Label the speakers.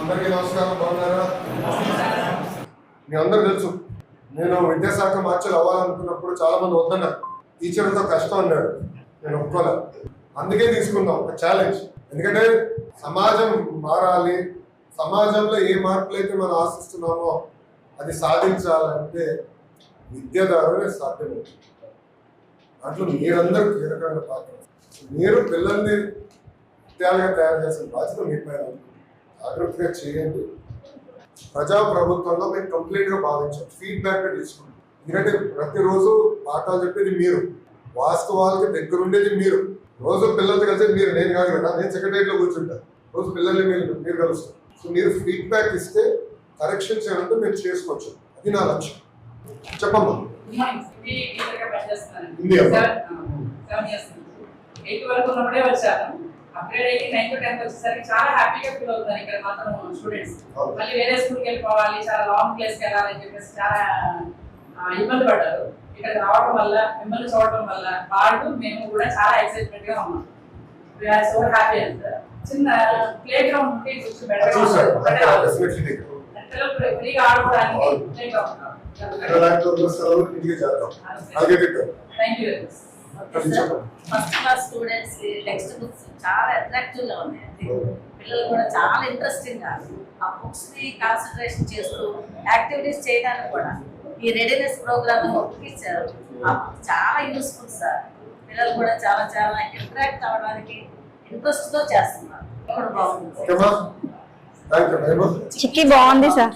Speaker 1: అందరికీ నమస్కారం. బాగున్నారా? మీ అందరూ తెలుసు, నేను విద్యాశాఖ మార్చులు అవ్వాలనుకున్నప్పుడు చాలా మంది వద్దన్నారు. టీచర్తో కష్టం అన్నాడు, నేను ఒప్పుకోలేదు. అందుకే తీసుకుందాం ఒక ఛాలెంజ్. ఎందుకంటే సమాజం మారాలి, సమాజంలో ఏ మార్పులు అయితే మనం ఆశిస్తున్నామో అది సాధించాలంటే విద్య ద్వారానే సాధ్యమవుతుంది. దాంట్లో మీరందరూ కీలకమైన పాత్ర. మీరు పిల్లల్ని విద్యాలుగా తయారు చేసిన బాధ్యత మీ పైన. జాగ్రత్తగా చేయండి. ప్రజాప్రభుత్వంలో మేము కంప్లీట్గా భావించాం, ఫీడ్బ్యాక్ తీసుకుంటాం. ఎందుకంటే ప్రతిరోజు పాఠాలు చెప్పేది మీరు, వాస్తవాలకి దగ్గరుండేది మీరు. రోజు పిల్లలతో కలిసి మీరు, నేను కాదు కదా, నేను సెక్రటరీలో కూర్చుంటాను. రోజు పిల్లల్ని మీరు కలుస్తాం. సో మీరు ఫీడ్బ్యాక్ ఇస్తే కరెక్షన్స్ ఏమంటే మేము చేసుకోవచ్చు. అది నా లక్ష్యం. చెప్పమ్మా.
Speaker 2: అప్గ్రేడ్ అయ్యి 9th to 10th వచ్చేసరికి చాలా హ్యాపీగా ఫీల్ అవుతున్నారు. ఇక్కడ మాత్రం స్టూడెంట్స్ మళ్ళీ వేరే స్కూల్కి వెళ్ళిపోవాలి, చాలా లాంగ్ ప్లేస్కి వెళ్ళాలని చెప్పేసి చాలా ఇబ్బంది పడ్డారు. ఇక్కడ రావడం వల్ల, మిమ్మల్ని చూడటం వల్ల వాళ్ళు మేము కూడా చాలా ఎక్సైట్మెంట్ గా ఉన్నాం. We are so happy. చిన్న ప్లే గ్రౌండ్ ఉంటే కొంచెం బెటర్ పిల్లలు ఫ్రీగా ఆడుకోవడానికి ప్లేగా ఉంటాం. Thank you.
Speaker 3: First class students text books చాలా అట్రాక్టివ్ గా ఉన్నాయి. పిల్లలు కూడా చాలా ఇంట్రెస్టింగ్ గా ఆ బుక్స్ ని కాన్సన్ట్రేషన్ చేస్తూ యాక్టివిటీస్ చేయడానికి కూడా ఈ రెడీనెస్ ప్రోగ్రామ్ ఇచ్చారు. చాలా యూస్ఫుల్ సార్. పిల్లలు కూడా చాలా చాలా ఇంటరాక్ట్ అవ్వడానికి ఇంట్రెస్ట్ తో చేస్తున్నారు. కూడా బాగుంది.
Speaker 4: చిక్కి బాగుంది సార్.